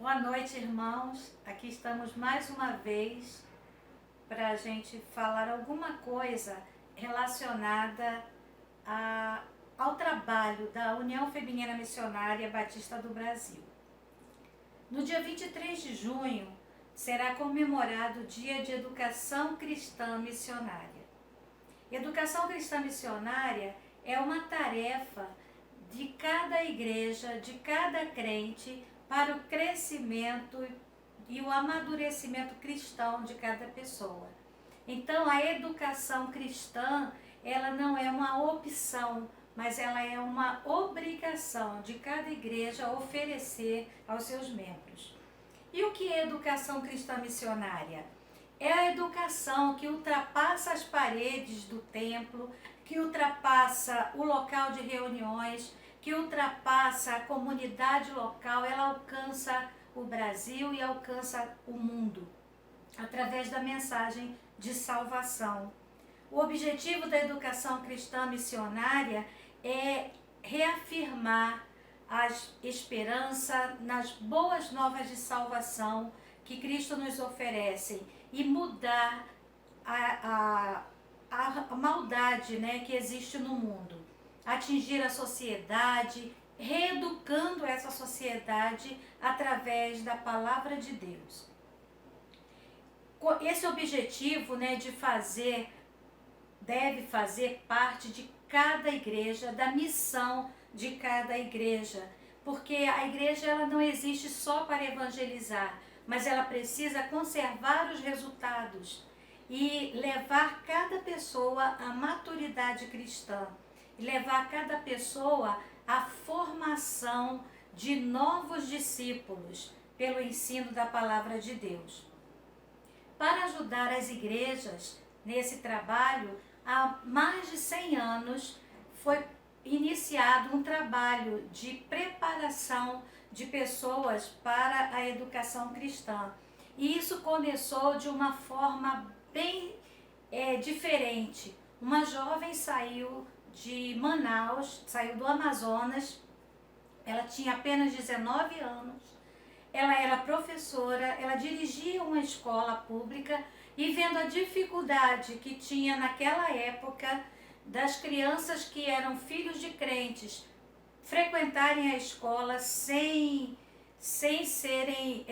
Boa noite, irmãos. Aqui estamos mais uma vez para a gente falar alguma coisa relacionada ao trabalho da União Feminina Missionária Batista do Brasil. No dia 23 de junho será comemorado o Dia de Educação Cristã Missionária. Educação cristã missionária é uma tarefa de cada igreja, de cada crente, para o crescimento e o amadurecimento cristão de cada pessoa. Então, a educação cristã, ela não é uma opção, mas ela é uma obrigação de cada igreja oferecer aos seus membros. E o que é educação cristã missionária? É a educação que ultrapassa as paredes do templo, que ultrapassa o local de reuniões, que ultrapassa a comunidade local, ela alcança o Brasil e alcança o mundo, através da mensagem de salvação. O objetivo da educação cristã missionária é reafirmar a esperança nas boas novas de salvação que Cristo nos oferece e mudar a maldade, que existe no mundo. Atingir a sociedade, reeducando essa sociedade através da palavra de Deus. Esse objetivo, deve fazer parte de cada igreja, da missão de cada igreja, porque a igreja ela não existe só para evangelizar, mas ela precisa conservar os resultados e levar cada pessoa à maturidade cristã, e levar cada pessoa à formação de novos discípulos pelo ensino da palavra de Deus. Para ajudar as igrejas nesse trabalho, há mais de 100 anos foi iniciado um trabalho de preparação de pessoas para a educação cristã. E isso começou de uma forma bem diferente. Uma jovem saiu de Manaus, saiu do Amazonas, ela tinha apenas 19 anos, ela era professora, ela dirigia uma escola pública e vendo a dificuldade que tinha naquela época das crianças que eram filhos de crentes frequentarem a escola sem serem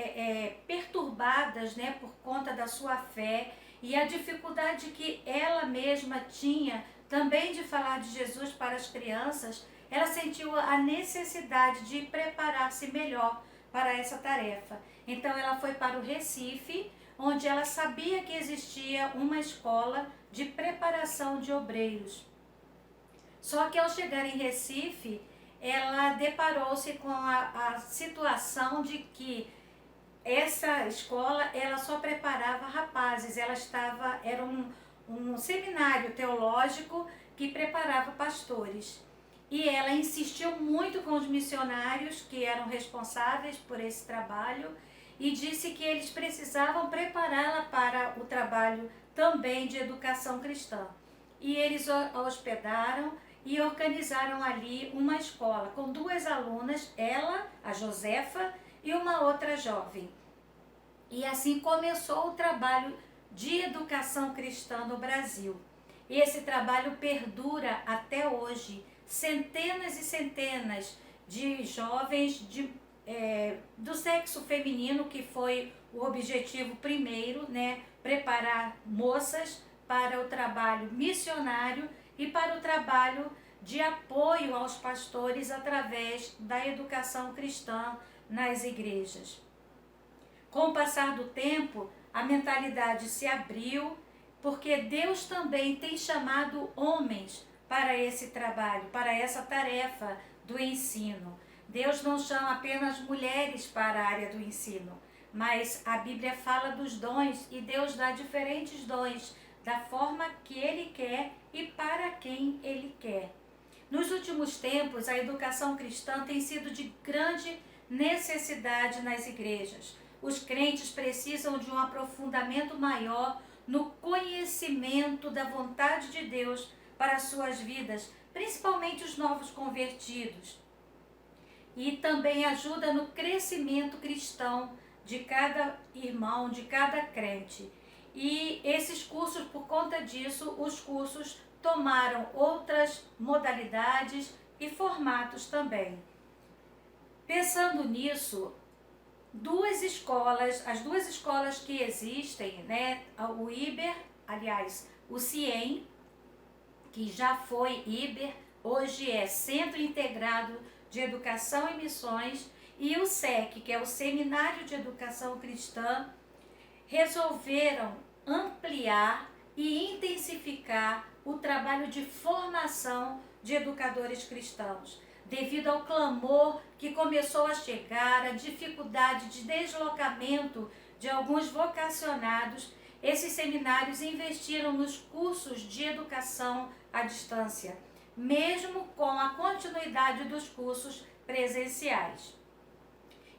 perturbadas por conta da sua fé, e a dificuldade que ela mesma tinha também de falar de Jesus para as crianças, ela sentiu a necessidade de preparar-se melhor para essa tarefa. Então ela foi para o Recife, onde ela sabia que existia uma escola de preparação de obreiros. Só que ao chegar em Recife, ela deparou-se com a situação de que essa escola ela só preparava rapazes, era um seminário teológico que preparava pastores. E ela insistiu muito com os missionários que eram responsáveis por esse trabalho e disse que eles precisavam prepará-la para o trabalho também de educação cristã. E eles a hospedaram e organizaram ali uma escola com 2 alunas, ela, a Josefa, e uma outra jovem. E assim começou o trabalho de educação cristã no Brasil. E esse trabalho perdura até hoje. Centenas e centenas de jovens do sexo feminino, que foi o objetivo primeiro, preparar moças para o trabalho missionário e para o trabalho de apoio aos pastores através da educação cristã nas igrejas. Com o passar do tempo, a mentalidade se abriu, porque Deus também tem chamado homens para esse trabalho, para essa tarefa do ensino. Deus não chama apenas mulheres para a área do ensino, mas a Bíblia fala dos dons e Deus dá diferentes dons, da forma que Ele quer e para quem Ele quer. Nos últimos tempos, a educação cristã tem sido de grande necessidade nas igrejas. Os crentes precisam de um aprofundamento maior no conhecimento da vontade de Deus para as suas vidas, principalmente os novos convertidos. e também ajuda no crescimento cristão de cada irmão, de cada crente. E esses cursos, por conta disso, os cursos tomaram outras modalidades e formatos também. Pensando nisso, as duas escolas que existem, né, o IBER, aliás, o CIEM, que já foi IBER, hoje é Centro Integrado de Educação e Missões, e o SEC, que é o Seminário de Educação Cristã, resolveram ampliar e intensificar o trabalho de formação de educadores cristãos, devido ao clamor que começou a chegar, a dificuldade de deslocamento de alguns vocacionados. Esses seminários investiram nos cursos de educação à distância, mesmo com a continuidade dos cursos presenciais.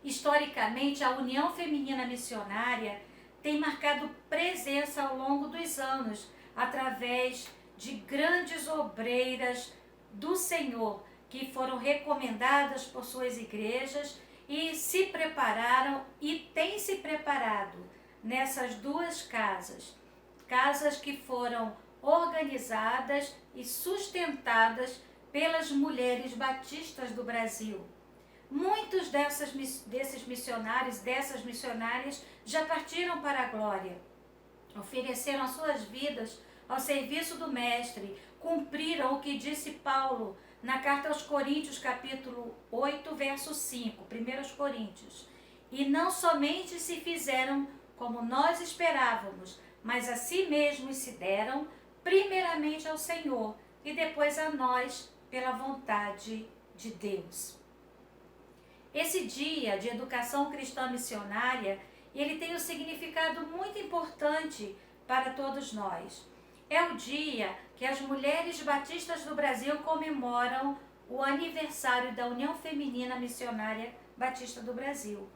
Historicamente, a União Feminina Missionária tem marcado presença ao longo dos anos, através de grandes obreiras do Senhor, que foram recomendadas por suas igrejas e se prepararam e têm se preparado nessas duas casas. Casas que foram organizadas e sustentadas pelas mulheres batistas do Brasil. Muitos desses missionários, dessas missionárias, já partiram para a glória, ofereceram as suas vidas ao serviço do Mestre, cumpriram o que disse Paulo na carta aos Coríntios, capítulo 8, verso 5, 1 Coríntios. E não somente se fizeram como nós esperávamos, mas a si mesmos se deram, primeiramente ao Senhor e depois a nós, pela vontade de Deus. Esse dia de educação cristã missionária, ele tem um significado muito importante para todos nós. É o dia que as mulheres batistas do Brasil comemoram o aniversário da União Feminina Missionária Batista do Brasil.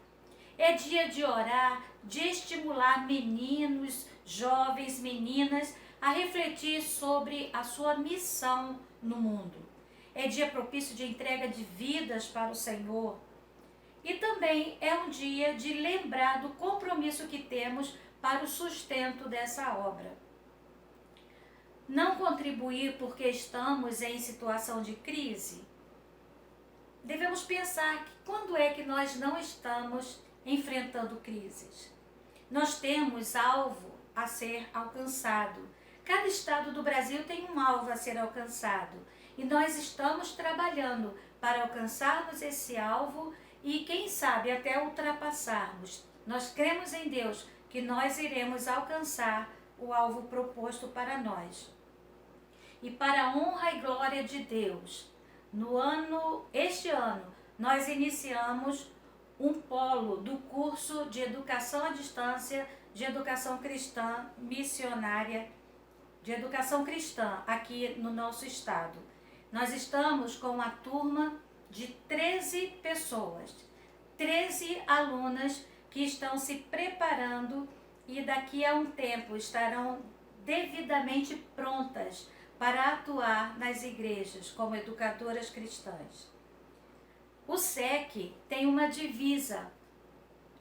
É dia de orar, de estimular meninos, jovens, meninas a refletir sobre a sua missão no mundo. É dia propício de entrega de vidas para o Senhor. E também é um dia de lembrar do compromisso que temos para o sustento dessa obra. Não contribuir porque estamos em situação de crise? Devemos pensar que quando é que nós não estamos enfrentando crises? Nós temos alvo a ser alcançado. Cada estado do Brasil tem um alvo a ser alcançado. E nós estamos trabalhando para alcançarmos esse alvo e, quem sabe, até ultrapassarmos. Nós cremos em Deus que nós iremos alcançar o alvo proposto para nós. E para a honra e glória de Deus, este ano, nós iniciamos um polo do curso de educação à distância, de educação cristã missionária, de educação cristã aqui no nosso estado. Nós estamos com uma turma de 13 pessoas, 13 alunas que estão se preparando e daqui a um tempo estarão devidamente prontas para atuar nas igrejas como educadoras cristãs. O SEC tem uma divisa,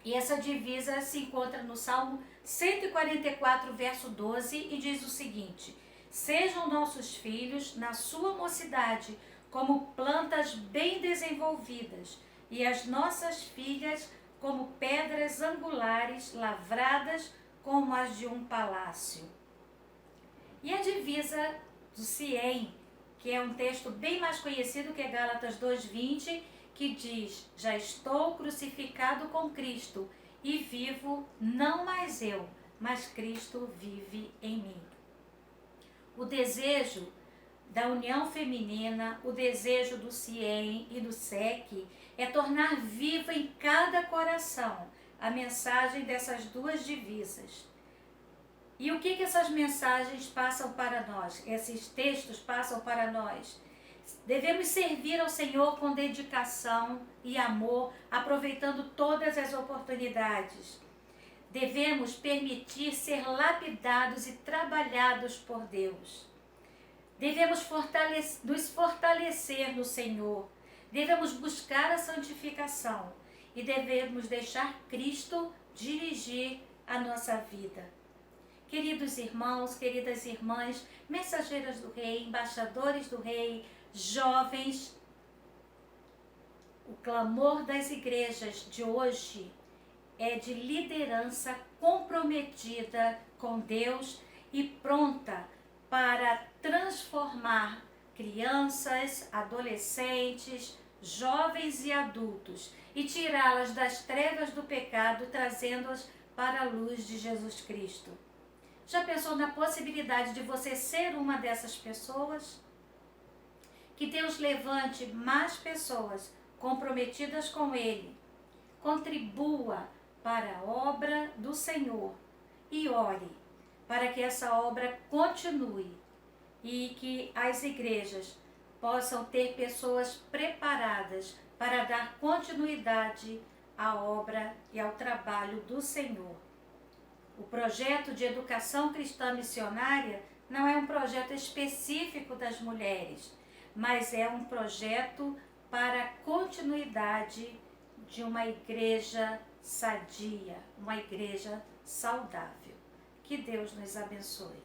e essa divisa se encontra no Salmo 144, verso 12, e diz o seguinte: sejam nossos filhos na sua mocidade como plantas bem desenvolvidas, e as nossas filhas como pedras angulares lavradas como as de um palácio. E a divisa do CIEM, que é um texto bem mais conhecido que é Gálatas 2:20, que diz: já estou crucificado com Cristo e vivo não mais eu, mas Cristo vive em mim. O desejo da União Feminina, o desejo do CIEM e do SEC é tornar viva em cada coração a mensagem dessas duas divisas. E o que essas mensagens passam para nós? Esses textos passam para nós? Devemos servir ao Senhor com dedicação e amor, aproveitando todas as oportunidades. Devemos permitir ser lapidados e trabalhados por Deus. Devemos nos fortalecer no Senhor. Devemos buscar a santificação e devemos deixar Cristo dirigir a nossa vida. Queridos irmãos, queridas irmãs, mensageiras do Rei, embaixadores do Rei, jovens, o clamor das igrejas de hoje é de liderança comprometida com Deus e pronta para transformar crianças, adolescentes, jovens e adultos e tirá-las das trevas do pecado, trazendo-as para a luz de Jesus Cristo. Já pensou na possibilidade de você ser uma dessas pessoas? Que Deus levante mais pessoas comprometidas com Ele, contribua para a obra do Senhor e ore para que essa obra continue e que as igrejas possam ter pessoas preparadas para dar continuidade à obra e ao trabalho do Senhor. O projeto de educação cristã missionária não é um projeto específico das mulheres, mas é um projeto para a continuidade de uma igreja sadia, uma igreja saudável. Que Deus nos abençoe.